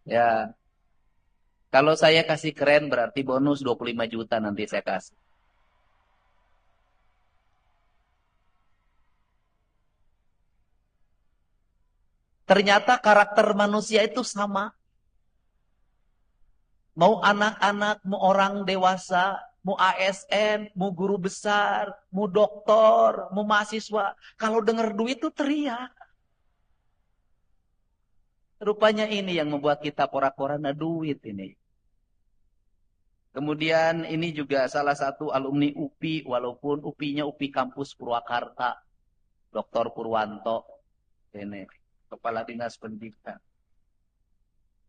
Ya, kalau saya kasih keren berarti bonus 25 juta nanti saya kasih. Ternyata karakter manusia itu sama. Mau anak-anak, mau orang dewasa, mau ASN, mau guru besar, mau doktor, mau mahasiswa. Kalau dengar duit tuh teriak. Rupanya ini yang membuat kita porak-poranda duit ini. Kemudian ini juga salah satu alumni UPI, walaupun UPI-nya UPI Kampus Purwakarta, Dr. Purwanto. Ini, Kepala Dinas Pendidikan.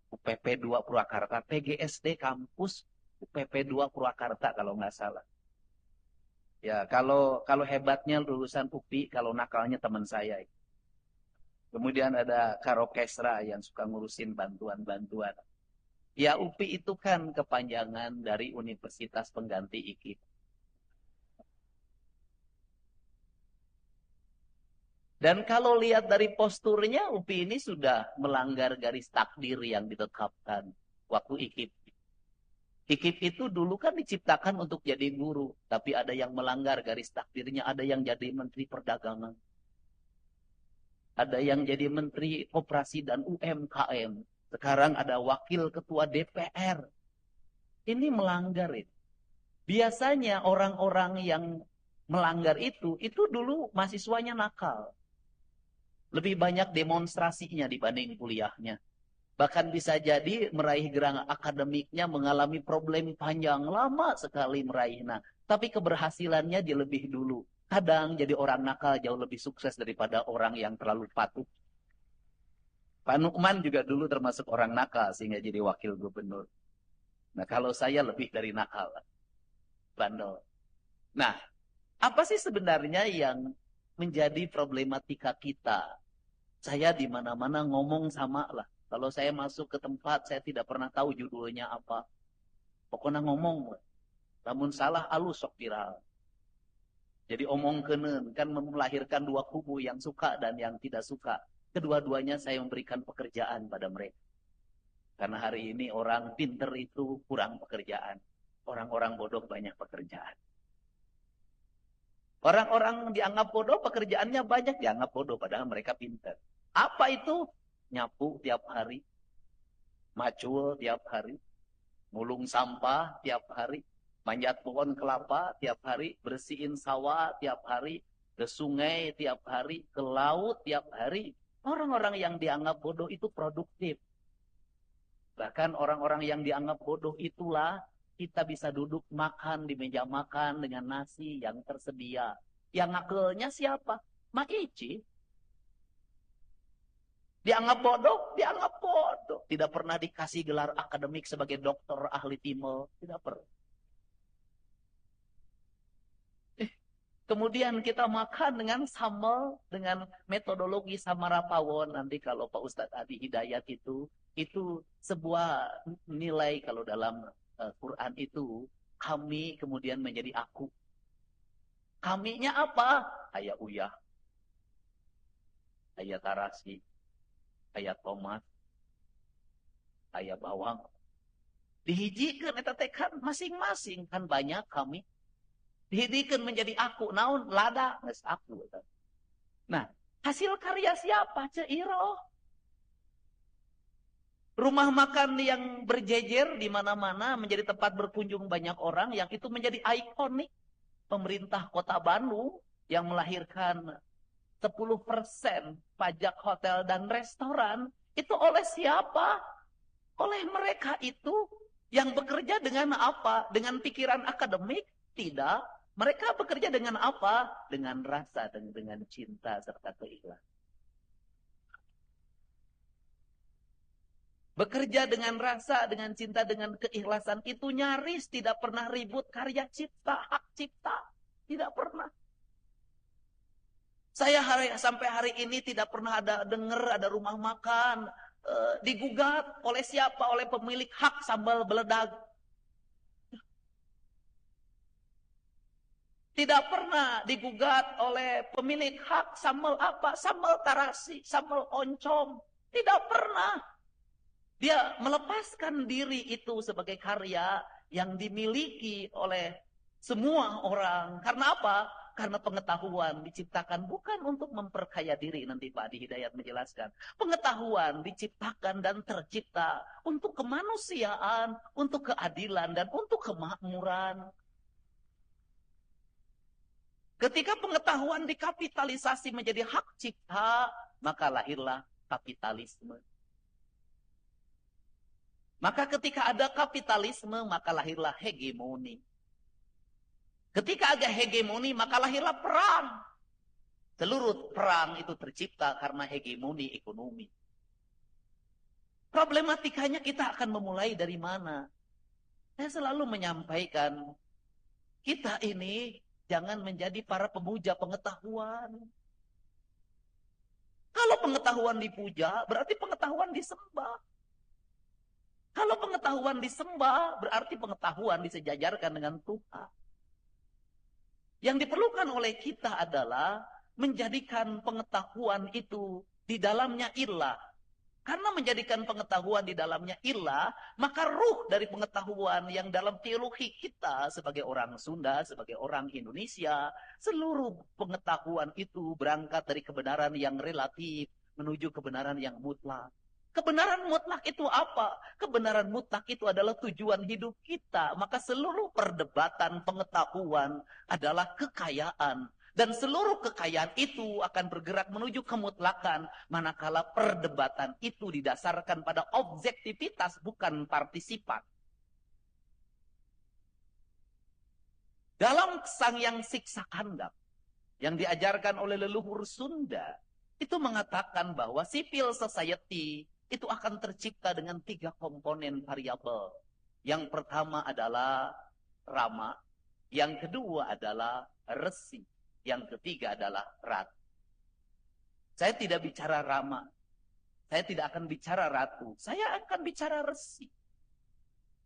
UPP 2 Purwakarta, PGSD Kampus UPP 2 Purwakarta kalau nggak salah. Ya, kalau hebatnya lulusan UPI, kalau nakalnya teman saya. Kemudian ada Karokesra yang suka ngurusin bantuan-bantuan. Ya, UPI itu kan kepanjangan dari Universitas Pengganti IKIP. Dan kalau lihat dari posturnya, UPI ini sudah melanggar garis takdir yang ditetapkan waktu IKIP. IKIP itu dulu kan diciptakan untuk jadi guru, tapi ada yang melanggar garis takdirnya, ada yang jadi Menteri Perdagangan, ada yang jadi Menteri Koperasi dan UMKM. Sekarang ada Wakil Ketua DPR. Ini melanggar itu. Biasanya orang-orang yang melanggar itu dulu mahasiswanya nakal. Lebih banyak demonstrasinya dibanding kuliahnya. Bahkan bisa jadi meraih gerangan akademiknya mengalami problem panjang, lama sekali meraih. Nah, tapi keberhasilannya dia lebih dulu. Kadang jadi orang nakal jauh lebih sukses daripada orang yang terlalu patuh. Pak Nukman juga dulu termasuk orang nakal sehingga jadi wakil gubernur. Nah, kalau saya lebih dari nakal, bandel. Nah, apa sih sebenarnya yang menjadi problematika kita? Saya di mana-mana ngomong sama lah. Kalau saya masuk ke tempat, saya tidak pernah tahu judulnya apa. Pokoknya ngomong. Namun salah alus sok viral. Jadi omong kenen kan melahirkan dua kubu yang suka dan yang tidak suka. Kedua-duanya saya memberikan pekerjaan pada mereka. Karena hari ini orang pinter itu kurang pekerjaan. Orang-orang bodoh banyak pekerjaan. Orang-orang dianggap bodoh, pekerjaannya banyak dianggap bodoh, padahal mereka pinter. Apa itu? Nyapu tiap hari, macul tiap hari, mulung sampah tiap hari, manjat pohon kelapa tiap hari, bersihin sawah tiap hari, ke sungai tiap hari, ke laut tiap hari. Orang-orang yang dianggap bodoh itu produktif. Bahkan orang-orang yang dianggap bodoh itulah kita bisa duduk makan di meja makan dengan nasi yang tersedia. Yang ngakelnya siapa? Maici. Dianggap bodoh. Tidak pernah dikasih gelar akademik sebagai dokter ahli timel. Tidak pernah. Kemudian kita makan dengan sambal, dengan metodologi Samara Pawon. Nanti kalau Pak Ustadz Adi Hidayat itu sebuah nilai kalau dalam Quran itu, kami kemudian menjadi aku. Kaminya apa? Ayah uyah, ayah tarasi, ayah tomat, ayah bawang. Dihijikan eta teh kan masing-masing kan banyak kami. Dihijikan menjadi aku. Naon lada geus aku. Nah, hasil karya siapa? Ceiroh. Rumah makan yang berjejer di mana-mana menjadi tempat berkunjung banyak orang yang itu menjadi ikonik. Pemerintah Kota Bandung yang melahirkan 10% pajak hotel dan restoran itu oleh siapa? Oleh mereka itu yang bekerja dengan apa? Dengan pikiran akademik? Tidak. Mereka bekerja dengan apa? Dengan rasa dan dengan cinta serta keikhlasan. Bekerja dengan rasa, dengan cinta, dengan keikhlasan itu nyaris tidak pernah ribut karya cipta, hak cipta. Tidak pernah. Saya sampai hari ini tidak pernah ada dengar ada rumah makan digugat oleh siapa? Oleh pemilik hak sambal beledag. Tidak pernah digugat oleh pemilik hak sambal apa? Sambal tarasi, sambal oncom. Tidak pernah. Dia melepaskan diri itu sebagai karya yang dimiliki oleh semua orang. Karena apa? Karena pengetahuan diciptakan bukan untuk memperkaya diri, nanti Pak Adi Hidayat menjelaskan. Pengetahuan diciptakan dan tercipta untuk kemanusiaan, untuk keadilan, dan untuk kemakmuran. Ketika pengetahuan dikapitalisasi menjadi hak cipta, maka lahirlah kapitalisme. Maka ketika ada kapitalisme, maka lahirlah hegemoni. Ketika ada hegemoni, maka lahirlah perang. Seluruh perang itu tercipta karena hegemoni ekonomi. Problematikanya kita akan memulai dari mana? Saya selalu menyampaikan, kita ini jangan menjadi para pemuja pengetahuan. Kalau pengetahuan dipuja, berarti pengetahuan disembah. Kalau pengetahuan disembah, berarti pengetahuan disejajarkan dengan Tuhan. Yang diperlukan oleh kita adalah menjadikan pengetahuan itu di dalamnya ilah. Karena menjadikan pengetahuan di dalamnya ilah, maka ruh dari pengetahuan yang dalam teologi kita sebagai orang Sunda, sebagai orang Indonesia, seluruh pengetahuan itu berangkat dari kebenaran yang relatif menuju kebenaran yang mutlak. Kebenaran mutlak itu apa? Kebenaran mutlak itu adalah tujuan hidup kita. Maka seluruh perdebatan pengetahuan adalah kekayaan. Dan seluruh kekayaan itu akan bergerak menuju kemutlakan. Manakala perdebatan itu didasarkan pada objektivitas, bukan partisipan. Dalam Sangyang Siksa Kandang, yang diajarkan oleh leluhur Sunda, itu mengatakan bahwa civil society itu akan tercipta dengan 3 komponen variabel. Yang pertama adalah rama, yang kedua adalah resi, yang ketiga adalah ratu. Saya tidak bicara rama, saya tidak akan bicara ratu, saya akan bicara resi.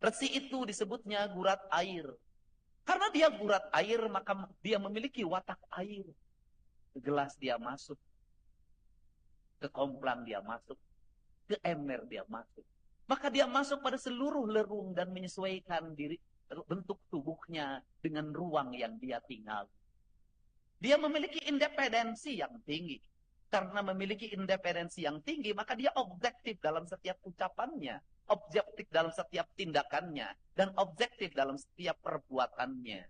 Resi itu disebutnya gurat air. Karena dia gurat air, maka dia memiliki watak air. Ke gelas dia masuk, ke komplang dia masuk, ke ember dia masuk. Maka dia masuk pada seluruh lerung dan menyesuaikan diri bentuk tubuhnya dengan ruang yang dia tinggal. Dia memiliki independensi yang tinggi. Karena memiliki independensi yang tinggi, maka dia objektif dalam setiap ucapannya, objektif dalam setiap tindakannya, dan objektif dalam setiap perbuatannya.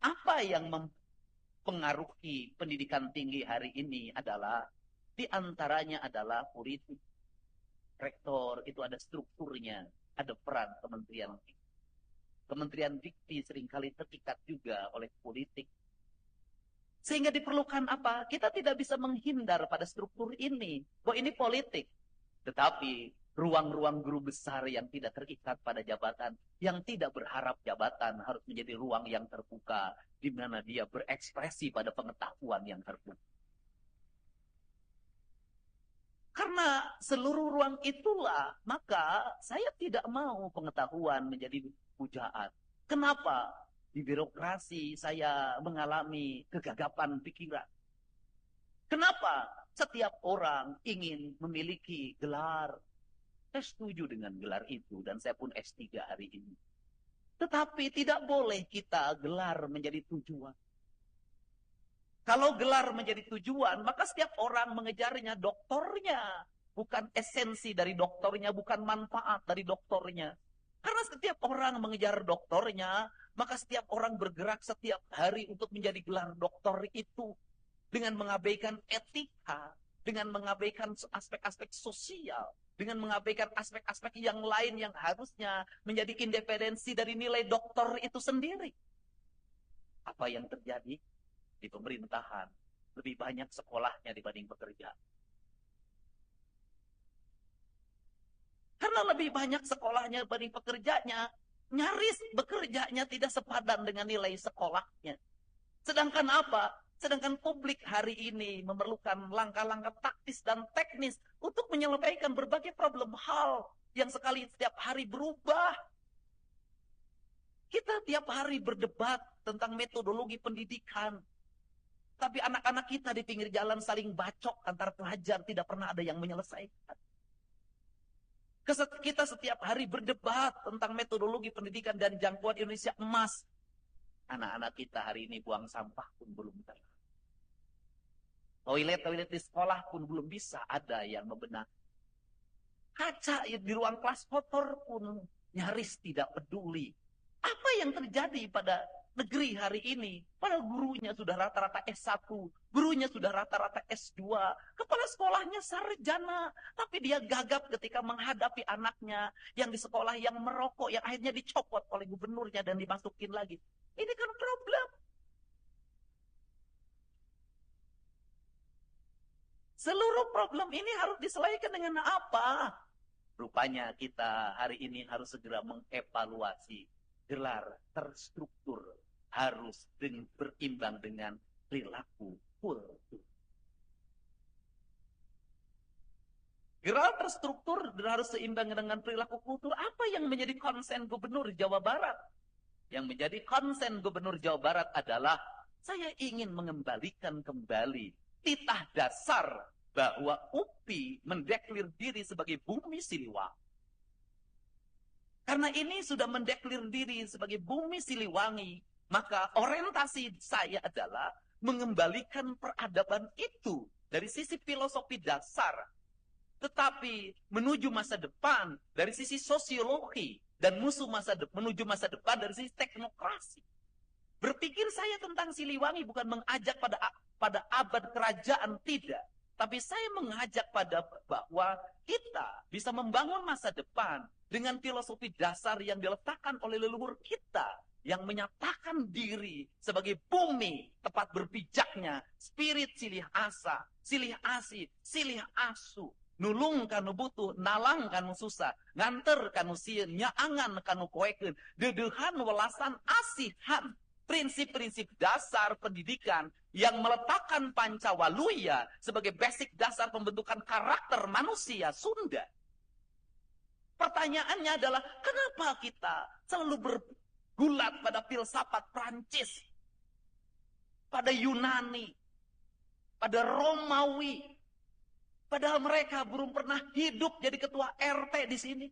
Apa yang mempengaruhi pendidikan tinggi hari ini adalah, di antaranya adalah politik. Rektor itu ada strukturnya, ada peran Kementerian Dikti. Kementerian Dikti seringkali terikat juga oleh politik. Sehingga diperlukan apa? Kita tidak bisa menghindar pada struktur ini. Bahwa ini politik. Tetapi ruang-ruang guru besar yang tidak terikat pada jabatan, yang tidak berharap jabatan, harus menjadi ruang yang terbuka, di mana dia berekspresi pada pengetahuan yang terbuka. Karena seluruh ruang itulah, maka saya tidak mau pengetahuan menjadi pujaan. Kenapa? Di birokrasi saya mengalami kegagapan pikiran. Kenapa? Setiap orang ingin memiliki gelar. Saya setuju dengan gelar itu, dan saya pun S3 hari ini. Tetapi tidak boleh kita gelar menjadi tujuan. Kalau gelar menjadi tujuan, maka setiap orang mengejarnya doktornya. Bukan esensi dari doktornya, bukan manfaat dari doktornya. Karena setiap orang mengejar doktornya, maka setiap orang bergerak setiap hari untuk menjadi gelar doktor itu. Dengan mengabaikan etika, dengan mengabaikan aspek-aspek sosial, dengan mengabaikan aspek-aspek yang lain yang harusnya menjadi independensi dari nilai doktor itu sendiri. Apa yang terjadi? Di pemerintahan lebih banyak sekolahnya dibanding pekerja. Karena lebih banyak sekolahnya dibanding pekerjanya, nyaris bekerjanya tidak sepadan dengan nilai sekolahnya. Sedangkan apa? Sedangkan publik hari ini memerlukan langkah-langkah taktis dan teknis untuk menyelesaikan berbagai problem hal yang sekali setiap hari berubah. Kita tiap hari berdebat tentang metodologi pendidikan. Tapi anak-anak kita di pinggir jalan saling bacok antar pelajar, tidak pernah ada yang menyelesaikan. Kita setiap hari berdebat tentang metodologi pendidikan dan jangkauan Indonesia emas. Anak-anak kita hari ini buang sampah pun belum bisa. Toilet-toilet di sekolah pun belum bisa ada yang membenahi. Kaca di ruang kelas kotor pun nyaris tidak peduli. Apa yang terjadi pada negeri hari ini? Padahal gurunya sudah rata-rata S1, gurunya sudah rata-rata S2, kepala sekolahnya sarjana, tapi dia gagap ketika menghadapi anaknya yang di sekolah yang merokok, yang akhirnya dicopot oleh gubernurnya dan dimasukin lagi. Ini kan problem. Seluruh problem ini harus diselesaikan dengan apa? Rupanya kita hari ini harus segera mengevaluasi gelar terstruktur harus berimbang dengan perilaku kultur. Gelar terstruktur harus seimbang dengan perilaku kultur. Apa yang menjadi konsen Gubernur Jawa Barat? Yang menjadi konsen Gubernur Jawa Barat adalah saya ingin mengembalikan kembali titah dasar bahwa UPI mendeklir diri sebagai bumi Siliwangi. Karena ini sudah mendeklir diri sebagai bumi Siliwangi, maka orientasi saya adalah mengembalikan peradaban itu dari sisi filosofi dasar, tetapi menuju masa depan dari sisi sosiologi dan menuju masa depan dari sisi teknokrasi. Berpikir saya tentang Siliwangi bukan mengajak pada abad kerajaan, tidak. Tapi saya mengajak pada bahwa kita bisa membangun masa depan dengan filosofi dasar yang diletakkan oleh leluhur kita, yang menyatakan diri sebagai bumi tempat berpijaknya spirit silih asa, silih asi, silih asu. Nulung kanu butuh, nalang kanu susah, nganter kanu sieun, nyaangan kanu koekeun, dedehan welasan asihan. Prinsip-prinsip dasar pendidikan yang meletakkan Pancawaluya sebagai basic dasar pembentukan karakter manusia Sunda. Pertanyaannya adalah, kenapa kita selalu bergulat pada filsafat Prancis, pada Yunani, pada Romawi, padahal mereka belum pernah hidup jadi ketua RT di sini?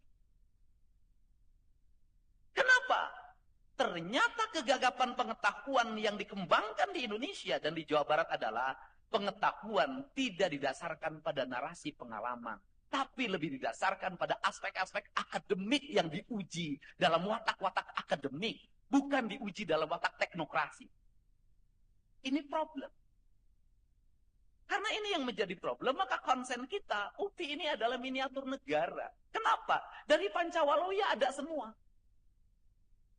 Kenapa? Ternyata kegagapan pengetahuan yang dikembangkan di Indonesia dan di Jawa Barat adalah pengetahuan tidak didasarkan pada narasi pengalaman, tapi lebih didasarkan pada aspek-aspek akademik yang diuji dalam watak-watak akademik, bukan diuji dalam watak teknokrasi. Ini problem. Karena ini yang menjadi problem, maka konsen kita, UPI ini adalah miniatur negara. Kenapa? Dari Pancawaluya ada semua.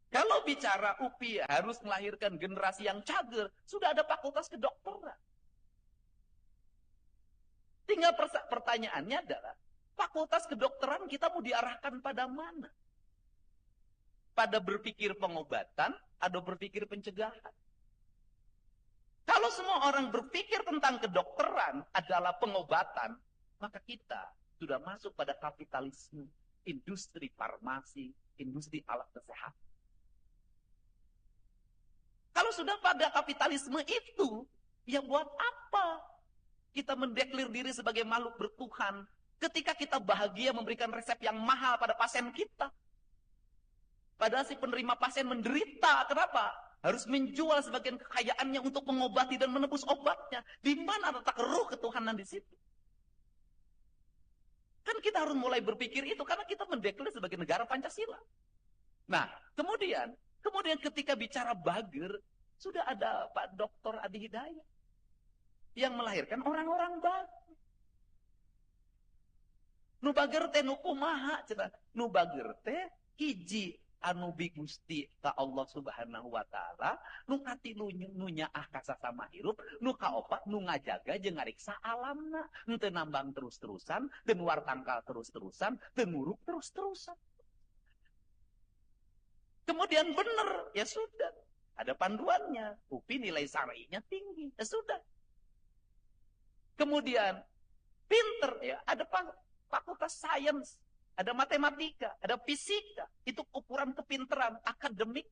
Kalau bicara UPI harus melahirkan generasi yang cager, sudah ada fakultas kedokteran. Tinggal pertanyaannya adalah, fakultas kedokteran kita mau diarahkan pada mana? Pada berpikir pengobatan atau berpikir pencegahan? Kalau semua orang berpikir tentang kedokteran adalah pengobatan, maka kita sudah masuk pada kapitalisme, industri farmasi, industri alat kesehatan. Kalau sudah pada kapitalisme itu, ya buat apa kita mendeklir diri sebagai makhluk bertuhan ketika kita bahagia memberikan resep yang mahal pada pasien kita? Padahal si penerima pasien menderita. Kenapa? Harus menjual sebagian kekayaannya untuk mengobati dan menebus obatnya. Di mana letak ruh ketuhanan di situ? Kan kita harus mulai berpikir itu karena kita mendeklir sebagai negara Pancasila. Nah, kemudian ketika bicara bager, sudah ada Pak Dr. Adi Hidayat yang melahirkan orang-orang bager. Nu bager teh nu kumaha cenah? Nu bager teh hiji anu bigusti ka Allah Subhanahu wa taala, nu katilu nu nyaah ka sasama hirup, nu kaopat nu ngajaga jeung ngariksa alamna, henteu nambang terus-terusan, teu nuar tangkal terus-terusan, teu nguruk terus-terusan. Kemudian benar, ya sudah. Ada panduannya. UPI nilai syar'inya tinggi. Ya sudah. Kemudian, pinter. Ya, ada fakultas sains. Ada matematika. Ada fisika. Itu ukuran kepinteran akademik.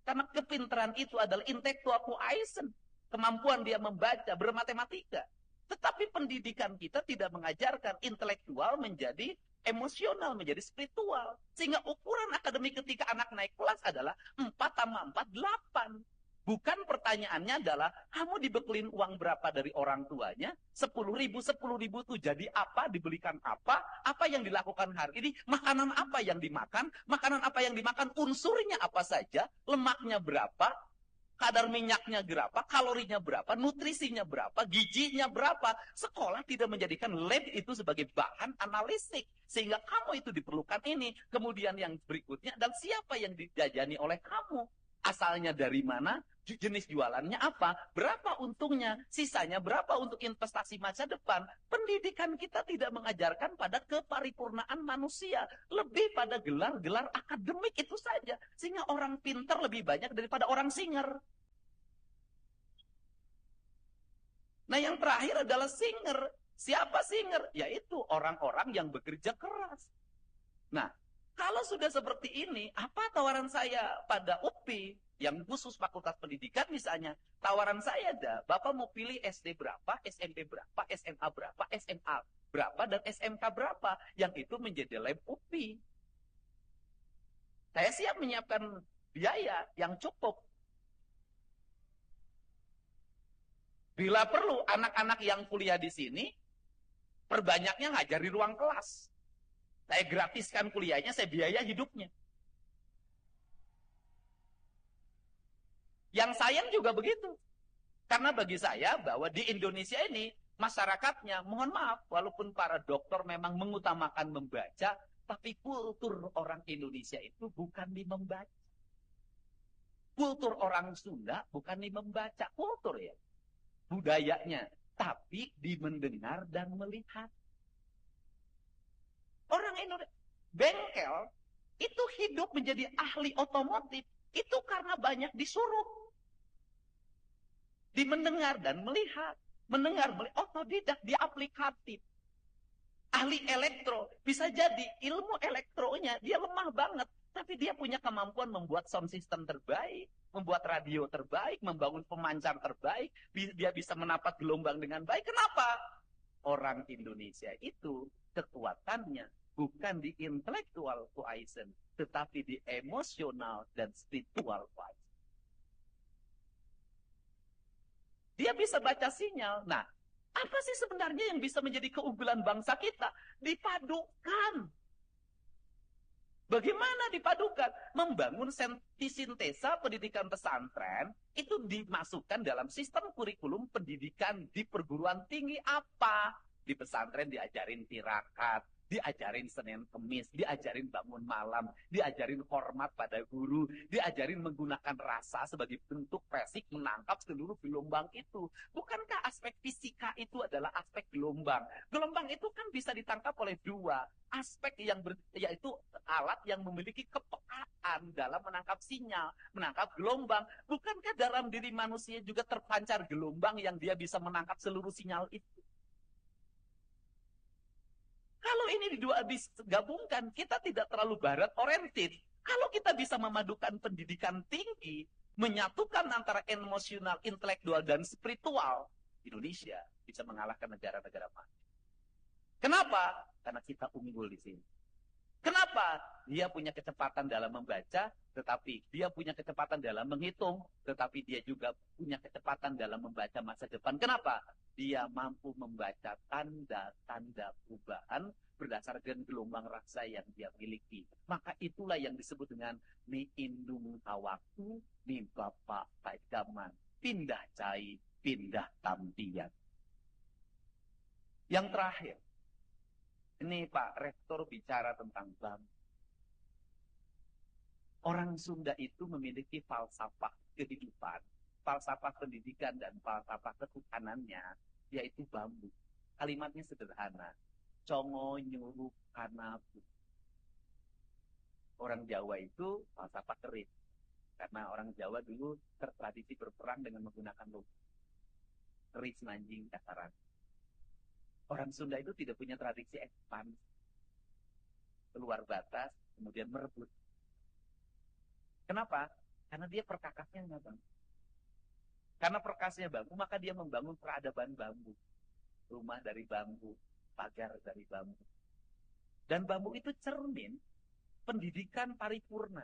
Karena kepinteran itu adalah intellectual quotient. Kemampuan dia membaca, bermatematika. Tetapi pendidikan kita tidak mengajarkan intelektual menjadi emosional menjadi spiritual. Sehingga ukuran akademik ketika anak naik kelas adalah 4 tambah 4, 8. Bukan pertanyaannya adalah, kamu dibekelin uang berapa dari orang tuanya? 10.000 itu jadi apa? Dibelikan apa yang dilakukan hari ini? Makanan apa yang dimakan? Makanan apa yang dimakan? Unsurnya apa saja? Lemaknya berapa? Kadar minyaknya berapa? Kalorinya berapa? Nutrisinya berapa? Gizinya berapa? Sekolah tidak menjadikan lab itu sebagai bahan analitik. Sehingga kamu itu diperlukan ini. Kemudian yang berikutnya, dan siapa yang dijajani oleh kamu? Asalnya dari mana? Jenis jualannya apa? Berapa untungnya? Sisanya berapa untuk investasi masa depan? Pendidikan kita tidak mengajarkan pada keparipurnaan manusia. Lebih pada gelar-gelar akademik itu saja. Sehingga orang pintar lebih banyak daripada orang singer. Nah yang terakhir adalah singer. Siapa singer? Yaitu orang-orang yang bekerja keras. Nah, kalau sudah seperti ini, apa tawaran saya pada UPI yang khusus Fakultas Pendidikan misalnya? Tawaran saya ada, Bapak mau pilih SD berapa, SMP berapa, SMA berapa, SMA berapa, dan SMK berapa. Yang itu menjadi lab UPI. Saya siap menyiapkan biaya yang cukup. Bila perlu, anak-anak yang kuliah di sini, perbanyaknya ngajar di ruang kelas. Saya gratiskan kuliahnya, saya biaya hidupnya. Yang sayang juga begitu. Karena bagi saya bahwa di Indonesia ini, masyarakatnya, mohon maaf, walaupun para dokter memang mengutamakan membaca, tapi kultur orang Indonesia itu bukan di membaca. Kultur orang Sunda bukan di membaca, kultur ya. Budayanya, tapi di mendengar dan melihat. Orang Indonesia, bengkel, itu hidup menjadi ahli otomotif, itu karena banyak disuruh. Di mendengar dan melihat. Mendengar, melihat, otodidak, dia aplikatif. Ahli elektro, bisa jadi ilmu elektronya, dia lemah banget. Tapi dia punya kemampuan membuat sound system terbaik, membuat radio terbaik, membangun pemancar terbaik, dia bisa menapak gelombang dengan baik. Kenapa? Orang Indonesia itu kekuatannya bukan di intellectual quotient, tetapi di emosional dan spiritual quotient. Dia bisa baca sinyal. Nah, apa sih sebenarnya yang bisa menjadi keunggulan bangsa kita? Dipadukan. Bagaimana dipadukan? Membangun sintesa pendidikan pesantren itu dimasukkan dalam sistem kurikulum pendidikan di perguruan tinggi apa? Di pesantren diajarin tirakat, diajarin Senin Kemis, diajarin bangun malam, diajarin hormat pada guru, diajarin menggunakan rasa sebagai bentuk pesik menangkap seluruh gelombang itu. Bukankah aspek fisika itu adalah aspek gelombang? Gelombang itu kan bisa ditangkap oleh dua aspek yaitu alat yang memiliki kepekaan dalam menangkap sinyal, menangkap gelombang. Bukankah dalam diri manusia juga terpancar gelombang yang dia bisa menangkap seluruh sinyal itu? Kalau ini digabungkan, kita tidak terlalu barat oriented. Kalau kita bisa memadukan pendidikan tinggi, menyatukan antara emosional, intelektual, dan spiritual, Indonesia bisa mengalahkan negara-negara maju. Kenapa? Karena kita unggul di sini. Kenapa? Dia punya kecepatan dalam membaca, tetapi dia punya kecepatan dalam menghitung, tetapi dia juga punya kecepatan dalam membaca masa depan. Kenapa? Dia mampu membaca tanda-tanda perubahan berdasarkan gelombang rasa yang dia miliki. Maka itulah yang disebut dengan ni indung tawaku, ni bapak pajaman, pindah cai, pindah tampian. Yang terakhir, ini Pak Rektor bicara tentang bambu. Orang Sunda itu memiliki falsafah kehidupan, falsafah pendidikan, dan falsafah ketuhanannya, yaitu bambu. Kalimatnya sederhana. Congo nyuruh kanabu. Orang Jawa itu falsafah keris. Karena orang Jawa dulu tertradisi berperang dengan menggunakan lubang. Keris, manjing, dasaran. Orang Sunda itu tidak punya tradisi ekspansi. Keluar batas, kemudian merebut. Kenapa? Karena dia perkakasnya bambu. Karena perkasnya bambu, maka dia membangun peradaban bambu. Rumah dari bambu, pagar dari bambu. Dan bambu itu cermin pendidikan paripurna.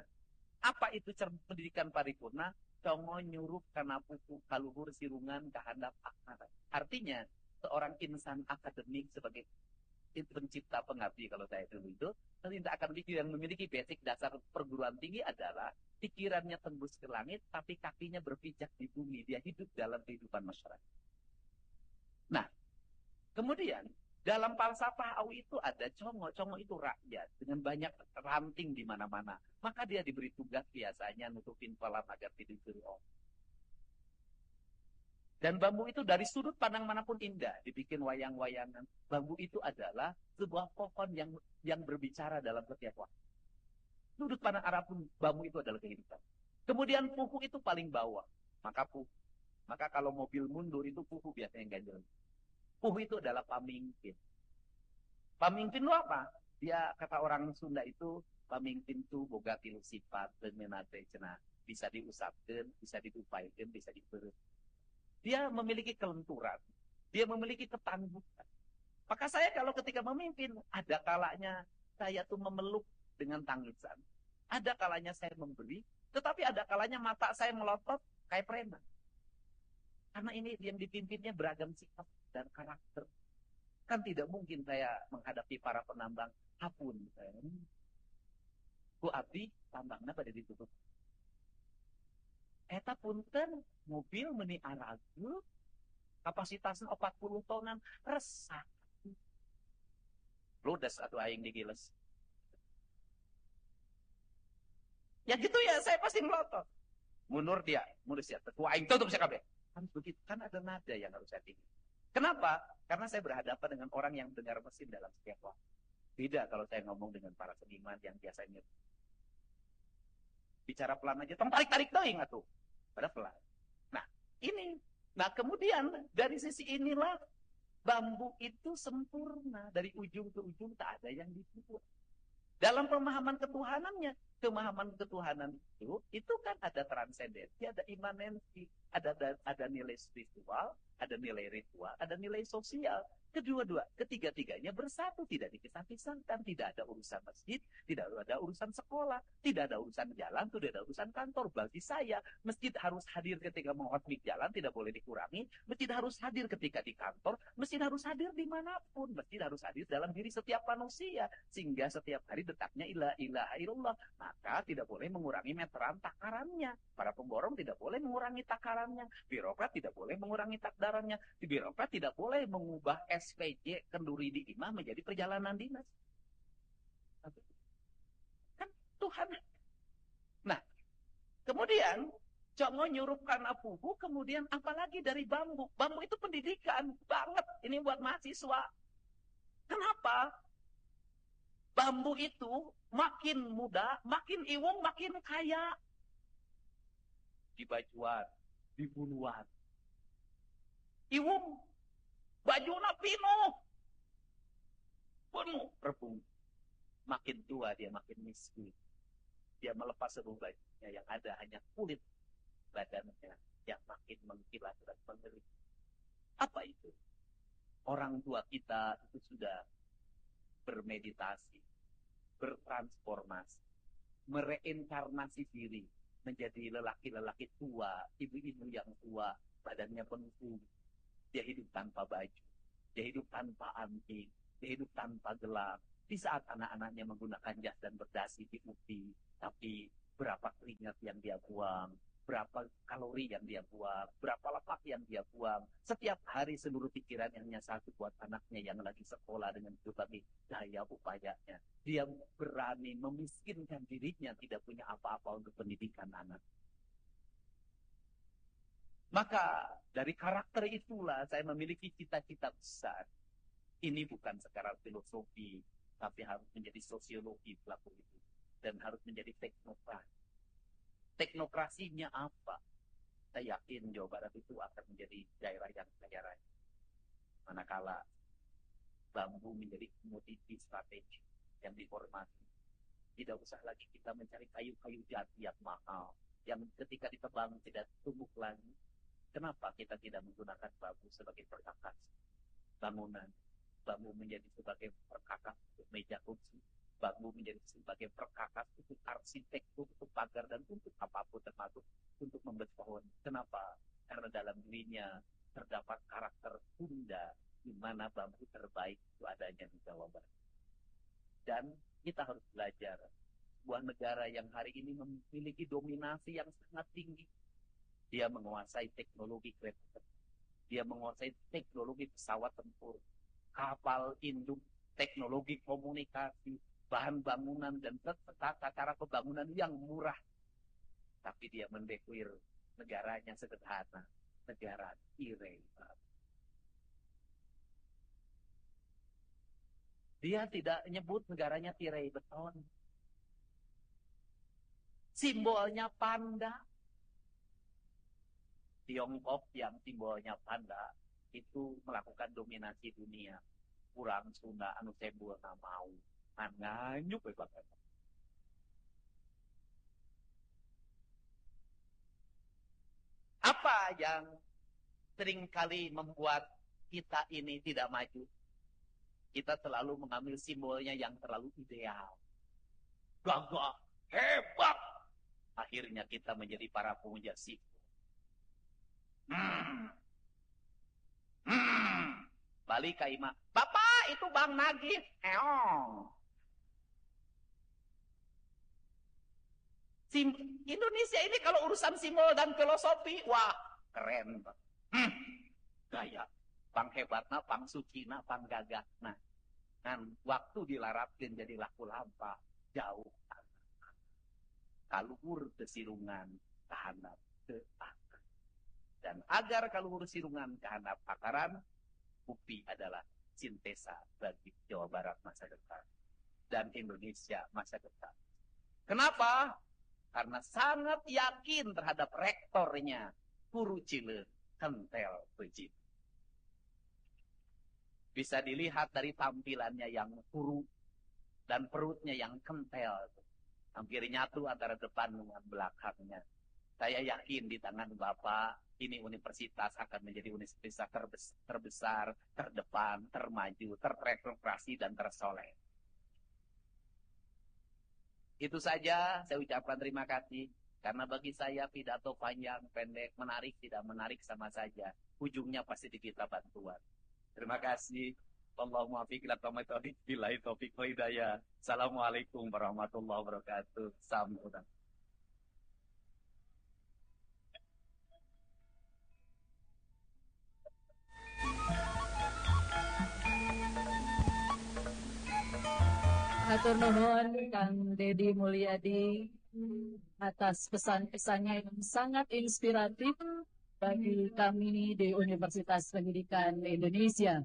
Apa itu pendidikan paripurna? Congo nyuruh karena pupu kaluhur sirungan kehandap akar. Artinya, seorang insan akademik sebagai pencipta pengabdi kalau saya dulu itu, tidak akan yang memiliki basic dasar perguruan tinggi adalah pikirannya tembus ke langit, tapi kakinya berpijak di bumi. Dia hidup dalam kehidupan masyarakat. Nah, kemudian dalam falsafah Au itu ada Congo. Congo itu rakyat dengan banyak ranting di mana-mana. Maka dia diberi tugas biasanya nutupin kolam agar tidak dicuri. Dan bambu itu dari sudut pandang manapun indah, dibikin wayang-wayangan. Bambu itu adalah sebuah pohon yang berbicara dalam setiap waktu. Sudut pandang Arab pun bambu itu adalah kehidupan. Kemudian puhu itu paling bawah. Maka kalau mobil mundur itu puhu biasanya ganjel. Puhu itu adalah pamimpin. Pamimpin itu apa? Dia kata orang Sunda itu pamimpin itu boga tilu sifat dan menate cenah. Bisa diusapkan, bisa diupaikan, bisa diperut. Dia memiliki kelenturan. Dia memiliki ketangguhan. Maka saya kalau ketika memimpin, ada kalanya saya tuh memeluk dengan tangisan. Ada kalanya saya memberi, tetapi ada kalanya mata saya melotot kayak preman. Karena ini yang dipimpinnya beragam sikap dan karakter. Kan tidak mungkin saya menghadapi para penambang hapun. Ku abdi tambangnya pada ditutup. Eta punten mobil meni aragu kapasitasnya 40 tonan resah. Ludes atau aing digiles. Ya gitu ya, saya pasti melotot. Mundur dia. Ketua aing tutup saya kabeh. Harus begitu. Kan ada nada yang harus saya tinggi. Kenapa? Karena saya berhadapan dengan orang yang dengar mesin dalam setiap waktu. Beda kalau saya ngomong dengan para seniman yang biasanya bicara pelan aja, tong tarik-tarik doing atuh. Pada pelan. Nah, ini. Nah, kemudian dari sisi inilah bambu itu sempurna. Dari ujung ke ujung tak ada yang dibuat. Dalam pemahaman ketuhanan itu kan ada transendensi, ada imanensi, ada nilai spiritual, ada nilai ritual, ada nilai sosial. Ketiga-tiganya bersatu, tidak dipisah-pisahkan, tidak ada urusan masjid, tidak ada urusan sekolah, tidak ada urusan jalan, tidak ada urusan kantor. Bagi saya, masjid harus hadir ketika menghotmik jalan, tidak boleh dikurangi. Masjid harus hadir ketika di kantor, masjid harus hadir dimanapun. Masjid harus hadir dalam diri setiap manusia, sehingga setiap hari detaknya ilah ilaha illallah. Maka tidak boleh mengurangi meteran takarannya. Para pemborong tidak boleh mengurangi takarannya. Birokrat tidak boleh mengurangi takdarannya. Birokrat tidak boleh mengubah SPJ kenduri di imam menjadi perjalanan dinas. Kan Tuhan. Nah, kemudian Congo nyuruh karena puhu, kemudian apalagi dari bambu. Bambu itu pendidikan banget. Ini buat mahasiswa. Kenapa? Bambu itu makin muda, makin iwung, makin kaya. Di bajuan, di buluan. Iwung, bajunya penuh. Penuh rebung. Makin tua dia makin miskin. Dia melepas seluruh bajunya yang ada hanya kulit badannya yang makin mengkilat dan mengeri. Apa itu? Orang tua kita itu sudah bermeditasi, bertransformasi, mereinkarnasi diri menjadi lelaki-lelaki tua, ibu-ibu yang tua, badannya penuh. Dia hidup tanpa baju, dia hidup tanpa anting, dia hidup tanpa gelang. Di saat anak-anaknya menggunakan jas dan berdasi di UPI, tapi berapa keringat yang dia buang, berapa kalori yang dia buang, berapa lemak yang dia buang. Setiap hari seluruh pikiran yang hanya satu buat anaknya yang lagi sekolah dengan berbagai daya upayanya. Dia berani memiskinkan dirinya, tidak punya apa-apa untuk pendidikan anak. Maka dari karakter itulah saya memiliki cita-cita besar. Ini bukan sekarang filosofi, tapi harus menjadi sosiologi pelaku itu. Dan harus menjadi teknokrasi. Teknokrasinya apa? Saya yakin Jawa Barat itu akan menjadi daerah yang kaya raya. Manakala bambu menjadi komoditi strategi yang dihormati. Tidak usah lagi kita mencari kayu-kayu jati yang mahal. Yang ketika ditebang tidak tumbuh lagi. Kenapa kita tidak menggunakan bambu sebagai perkakas bangunan? bambu menjadi sebagai perkakas untuk meja kursi, bambu menjadi sebagai perkakas untuk arsitektur, untuk pagar, dan untuk apapun, termasuk untuk membuat pohon. Kenapa? Karena dalam dirinya terdapat karakter Sunda, di mana bambu terbaik itu adanya di Jawa Barat. Dan kita harus belajar sebuah negara yang hari ini memiliki dominasi yang sangat tinggi. Dia menguasai teknologi kereta, dia menguasai teknologi pesawat tempur, kapal induk, teknologi komunikasi, bahan bangunan, dan tata cara pembangunan yang murah. Tapi dia mendeklir negaranya sederhana, negara tirai. Dia tidak nyebut negaranya tirai beton. Simbolnya panda. Tiongkok yang simbolnya panda itu melakukan dominasi dunia. Kurang Sunda anu sebul na mau. Nganyuk bebakan. Apa yang seringkali membuat kita ini tidak maju? Kita selalu mengambil simbolnya yang terlalu ideal. Gagah, hebat. Akhirnya kita menjadi para pemuja simbol. Balik ke Ima. Bapak, itu Bang Nagif. Indonesia ini kalau urusan simbol dan filosofi, wah, keren. Gaya. Pang hebatna, pang sukina, pang gagahna. Kan waktu dilarapkan jadi laku lampa, jauh. Kaluhur kesirungan, kehandap ke akar. Dan agar kaluhur sirungan kehandap akaran, UPI adalah sintesa bagi Jawa Barat masa depan dan Indonesia masa depan. Kenapa? Karena sangat yakin terhadap rektornya, Guru Cileun, kentel pejit. Bisa dilihat dari tampilannya yang kuru dan perutnya yang kentel. Hampir nyatu antara depan dengan belakangnya. Saya yakin di tangan Bapak, ini universitas akan menjadi universitas terbesar, terdepan, termaju, terreformasi, dan tersoleh. Itu saja, saya ucapkan terima kasih. Karena bagi saya pidato panjang, pendek, menarik, tidak menarik sama saja. Ujungnya pasti di kita bantuan. Terima kasih. Allahumma fiq ila taufiq billahi taufiq wa hidayah. Assalamualaikum warahmatullahi wabarakatuh. Sampurasun. Hatur nuhun Kang Deddy Mulyadi atas pesan-pesannya yang sangat inspiratif bagi kami di Universitas Pendidikan Indonesia.